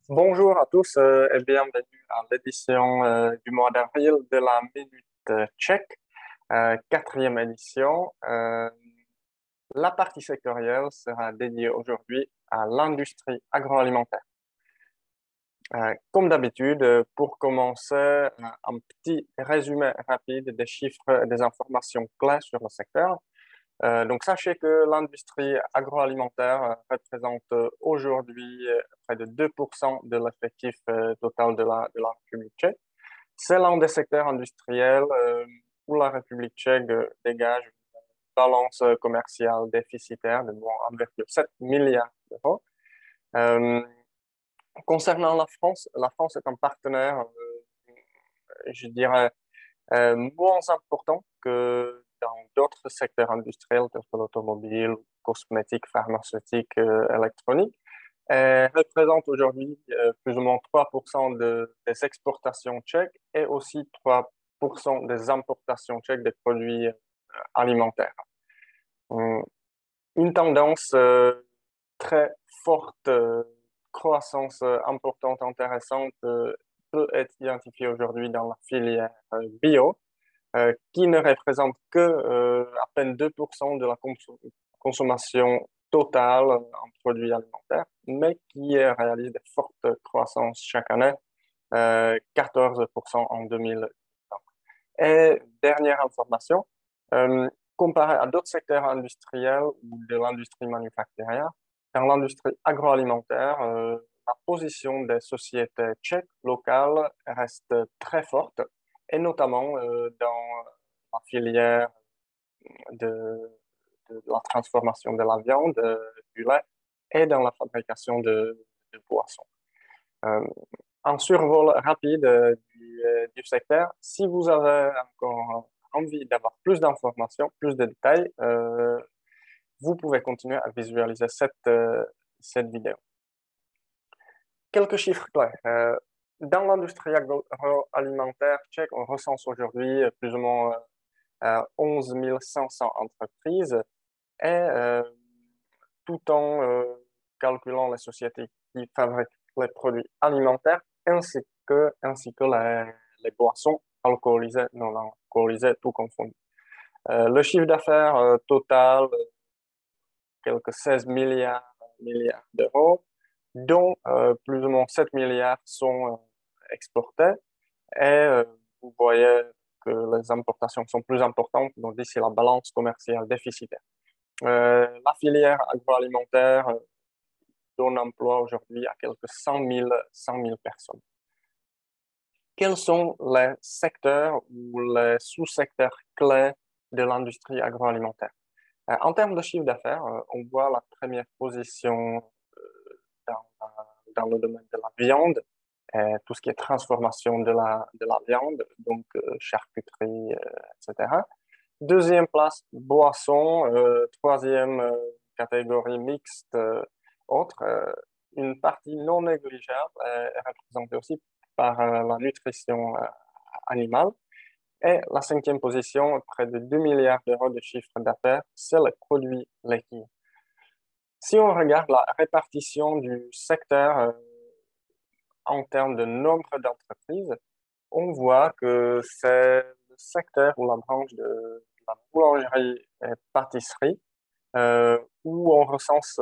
Bonjour à tous et bienvenue à l'édition du mois d'avril de la Minute Tchèque, quatrième édition. La partie sectorielle sera dédiée aujourd'hui à l'industrie agroalimentaire. Comme d'habitude, pour commencer, un petit résumé rapide des chiffres et des informations clés sur le secteur. Donc, sachez que l'industrie agroalimentaire représente aujourd'hui près de 2% de l'effectif total de la République tchèque. C'est l'un des secteurs industriels où la République tchèque dégage une balance commerciale déficitaire de moins 1,7 milliard d'euros. Euh, Concernant la France est un partenaire, je dirais, moins important que dans d'autres secteurs industriels tels que l'automobile, cosmétique, pharmaceutique, électronique. Elle représente aujourd'hui plus ou moins 3% des exportations tchèques et aussi 3% des importations tchèques des produits alimentaires. Euh, Une tendance très forte, croissance importante, intéressante, peut être identifiée aujourd'hui dans la filière bio, qui ne représente que à peine 2% de la consommation totale en produits alimentaires, mais qui réalise des fortes croissances chaque année, 14% en 2020. Et dernière information, comparé à d'autres secteurs industriels ou de l'industrie manufacturière, dans l'industrie agroalimentaire, la position des sociétés tchèques locales reste très forte, et notamment dans la filière de, de la transformation de la viande, du lait, et dans la fabrication de boissons. Euh, un survol rapide du secteur. Si vous avez encore envie d'avoir plus d'informations, plus de détails, vous pouvez continuer à visualiser cette vidéo. Quelques chiffres clés. Dans l'industrie agroalimentaire tchèque, on recense aujourd'hui plus ou moins 11 500 entreprises et tout en calculant les sociétés qui fabriquent les produits alimentaires ainsi que les boissons alcoolisées, non alcoolisées, tout confondu. Le chiffre d'affaires total, quelques 16 milliards d'euros, dont plus ou moins 7 milliards sont exportés. Et vous voyez que les importations sont plus importantes, donc d'ici la balance commerciale déficitaire. La filière agroalimentaire donne emploi aujourd'hui à quelques 100 000 personnes. Quels sont les secteurs ou les sous-secteurs clés de l'industrie agroalimentaire? En termes de chiffre d'affaires, on voit la première position dans, dans le domaine de la viande, tout ce qui est transformation de la viande, donc charcuterie, etc. Deuxième place, boisson. Troisième catégorie mixte, autre. Une partie non négligeable est représentée aussi par la nutrition animale. Et la cinquième position, près de 2 milliards d'euros de chiffre d'affaires, c'est les produits laitiers. Si on regarde la répartition du secteur en termes de nombre d'entreprises, on voit que c'est le secteur ou la branche de la boulangerie et pâtisserie où on recense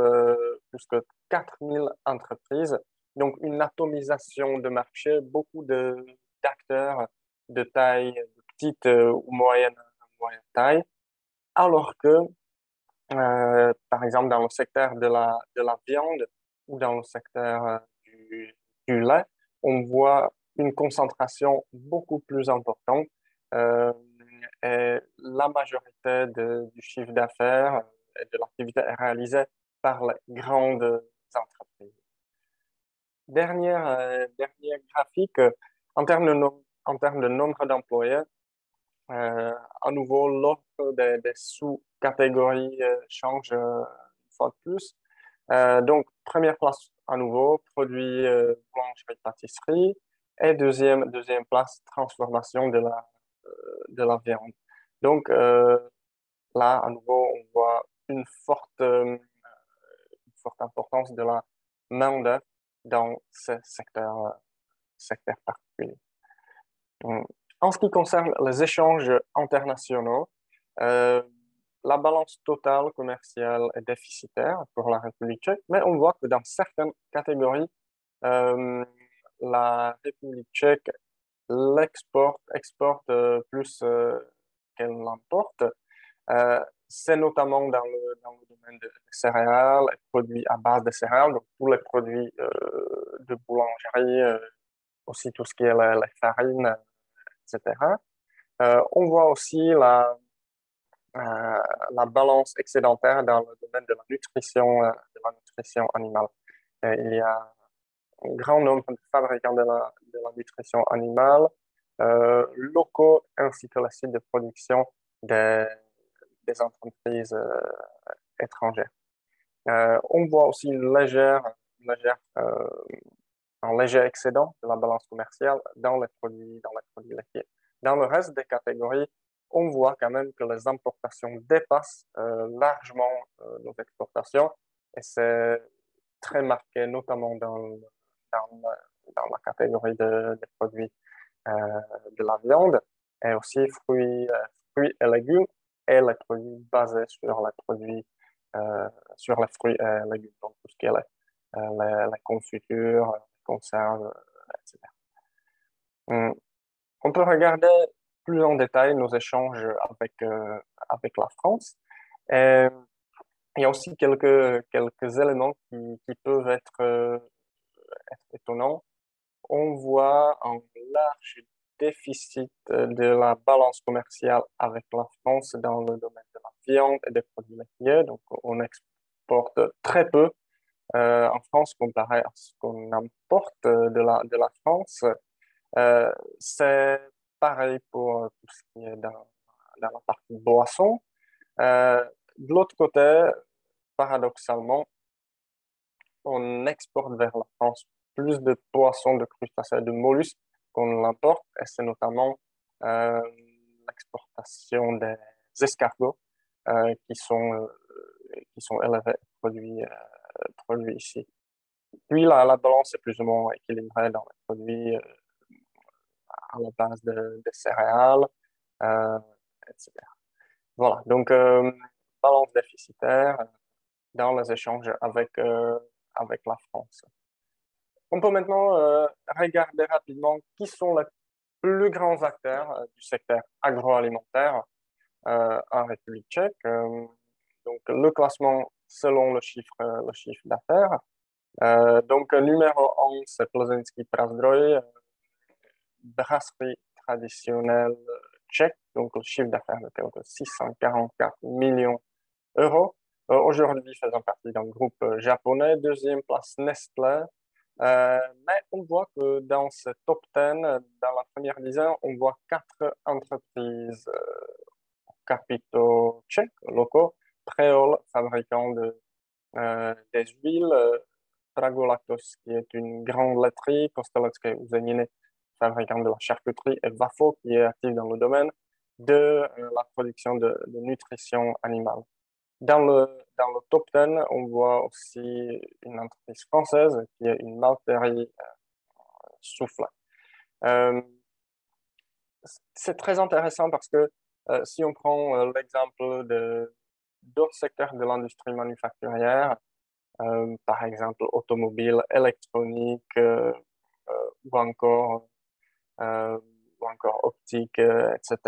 plus que 4000 entreprises. Donc, une atomisation de marché, beaucoup d'acteurs de taille de petite ou moyenne taille, alors que, par exemple, dans le secteur de la viande ou dans le secteur du lait, on voit une concentration beaucoup plus importante. Euh, et la majorité du chiffre d'affaires et de l'activité est réalisée par les grandes entreprises. Dernier graphique, en termes en termes de nombre d'employés, à nouveau, l'offre des sous-catégories change une fois de plus. Donc, première place à nouveau, produits boulangerie-pâtisserie. Et deuxième place, transformation de la viande. Donc, là, à nouveau, on voit une forte importance de la main-d'œuvre dans ce secteur particulier. En ce qui concerne les échanges internationaux, euh, la balance totale commerciale est déficitaire pour la République tchèque, mais on voit que dans certaines catégories, euh, la République tchèque exporte plus qu'elle l'importe. C'est notamment dans le domaine des céréales, et produits à base de céréales, donc tous les produits de boulangerie, aussi tout ce qui est les farines, etc. On voit aussi la balance excédentaire dans le domaine de la nutrition animale. Il y a un grand nombre de fabricants de la nutrition animale locaux ainsi que les sites de production des, des entreprises étrangères. On voit aussi légère, un léger excédent de la balance commerciale dans les produits laitiers. Dans le reste des catégories, on voit quand même que les importations dépassent largement nos exportations et c'est très marqué notamment dans la catégorie des produits euh, de la viande et aussi fruits et légumes et les produits basés sur les fruits et légumes, donc tout ce qui est les confitures, les conserves, etc. Hum, On peut regarder plus en détail nos échanges avec la France. Et il y a aussi quelques éléments qui peuvent être étonnants. On voit un large déficit de la balance commerciale avec la France dans le domaine de la viande et des produits laitiers. Donc, on exporte très peu en France comparé à ce qu'on importe de la France. Euh, c'est pareil pour tout ce qui est dans la partie boisson. De l'autre côté, paradoxalement, on exporte vers la France plus de poissons, de crustacés, de mollusques qu'on l'importe, et c'est notamment euh, l'exportation des escargots qui sont élevés, produits ici. Puis la balance est plus ou moins équilibrée dans les produits à la base de céréales, euh, etc. Voilà, donc balance déficitaire dans les échanges avec la France. On peut maintenant regarder rapidement qui sont les plus grands acteurs du secteur agroalimentaire en République tchèque. Donc, le classement selon le chiffre d'affaires. Donc, numéro 1, c'est Plzeňský Prazdroj, brasserie traditionnelle tchèque, donc le chiffre d'affaires de quelque 644 millions d'euros. Aujourd'hui, faisant partie d'un groupe japonais. Deuxième place, Nestlé. Mais on voit que dans ce top 10, dans la première dizaine, on voit quatre entreprises capitaux tchèques, locaux. Préol, fabricant des huiles. Pragolactos, qui est une grande laiterie. Kostelecké uzeniny, fabricant de la charcuterie. Et Vafo, qui est actif dans le domaine de la production de nutrition animale. Dans le top 10, on voit aussi une entreprise française qui est une malterie Soufflet. Euh, c'est très intéressant parce que si on prend l'exemple d'autres secteurs de l'industrie manufacturière, par exemple automobile, électronique ou encore, euh, ou encore optique, etc.,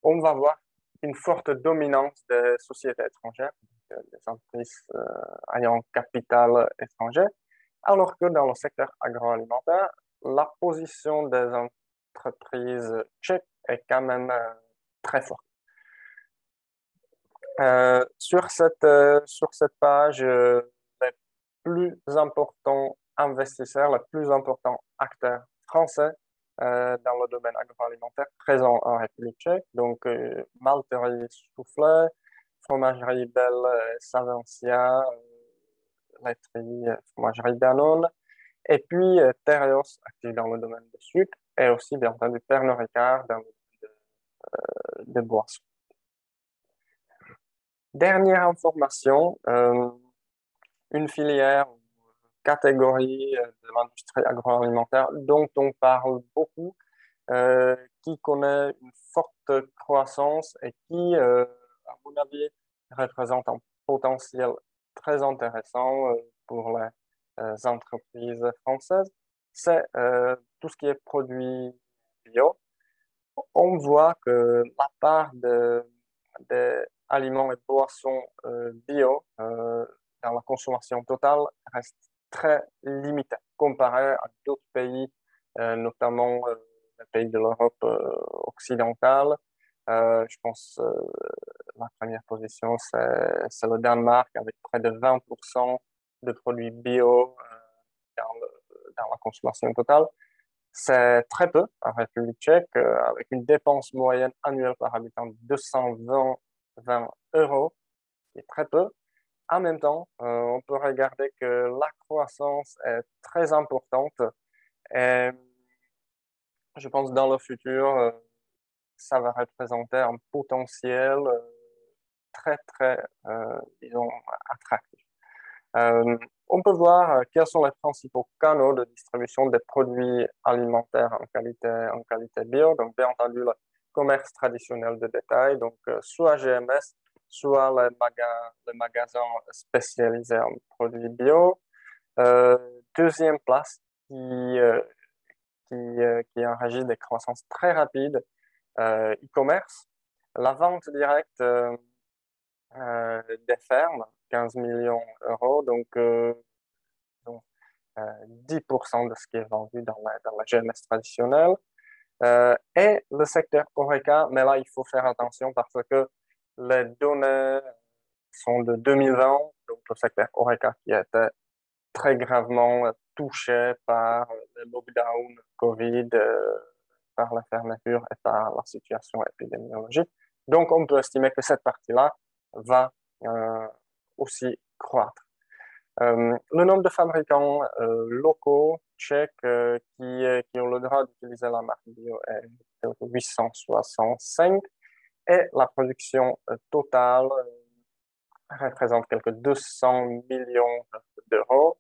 on va voir une forte dominance des sociétés étrangères, des entreprises ayant capital étranger, alors que dans le secteur agroalimentaire, la position des entreprises tchèques est quand même très forte. Sur cette page, les plus importants investisseurs, les plus importants acteurs français dans le domaine agroalimentaire présents en République tchèque. Donc, Malterie Soufflet, Fromagerie Belle Savencia, laiterie Fromagerie Danone, et puis Terios, actif dans le domaine du sucre, et aussi, bien entendu, Pernod Ricard dans le domaine de boissons. Dernière information, une filière, catégorie de l'industrie agroalimentaire dont on parle beaucoup, qui connaît une forte croissance et qui, à mon avis, représente un potentiel très intéressant pour les entreprises françaises. C'est tout ce qui est produit bio. On voit que la part des aliments et boissons bio dans la consommation totale reste très limitée comparée à d'autres pays, notamment les pays de l'Europe occidentale. Je pense la première position, c'est le Danemark avec près de 20% de produits bio dans la consommation totale. C'est très peu en République tchèque, avec une dépense moyenne annuelle par habitant de 220 euros, qui est très peu. En même temps, on peut regarder que la croissance est très importante et je pense que dans le futur, ça va représenter un potentiel très, disons, attractif. On peut voir quels sont les principaux canaux de distribution des produits alimentaires en qualité bio. Donc, bien entendu, le commerce traditionnel de détail, donc soit GMS, soit les magasins spécialisés en produits bio. Deuxième place qui enregistre des croissances très rapides, e-commerce. La vente directe des fermes, 15 millions d'euros, donc 10% de ce qui est vendu dans la GMS traditionnelle. Et le secteur HoReCa, mais là, il faut faire attention parce que les données sont de 2020, donc le secteur HoReCa qui a été très gravement touché par le lockdown Covid, par la fermeture et par la situation épidémiologique. Donc, on peut estimer que cette partie-là va aussi croître. Le nombre de fabricants locaux tchèques qui ont le droit d'utiliser la marque bio est de 865 et la production totale représente quelques 200 millions d'euros.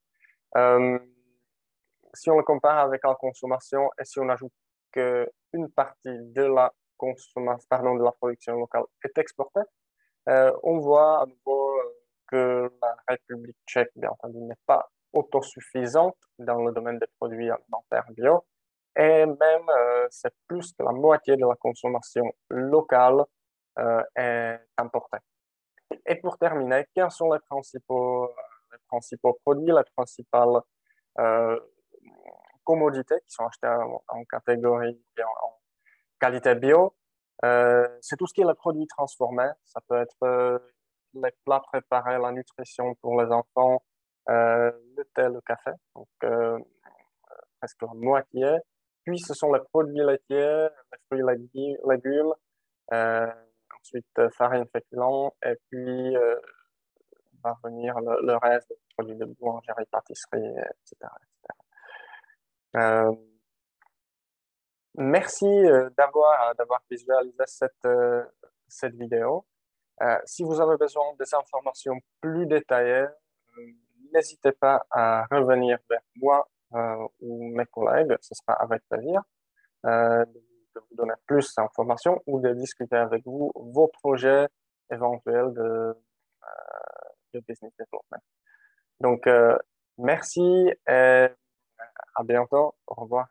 Si on le compare avec la consommation et si on ajoute qu'une partie de la consommation, pardon, de la production locale est exportée, on voit à nouveau que la République tchèque, bien entendu, n'est pas autosuffisante dans le domaine des produits alimentaires bio. Et même, c'est plus que la moitié de la consommation locale est importée. Et pour terminer, quels sont les principaux produits, les principales euh, commodités qui sont achetées en catégorie, en qualité bio? C'est tout ce qui est les produits transformés. Ça peut être les plats préparés, la nutrition pour les enfants, le thé, le café, donc presque la moitié. Puis ce sont les produits laitiers, les fruits et légumes, euh, ensuite farine féculent, et puis va venir le reste des produits de boulangerie, pâtisserie, etc. Euh, Merci d'avoir visualisé cette vidéo. Si vous avez besoin des informations plus détaillées, n'hésitez pas à revenir vers moi ou mes collègues, ce sera avec plaisir de vous donner plus d'informations ou de discuter avec vous vos projets éventuels de business development. Donc, merci et à bientôt. Au revoir.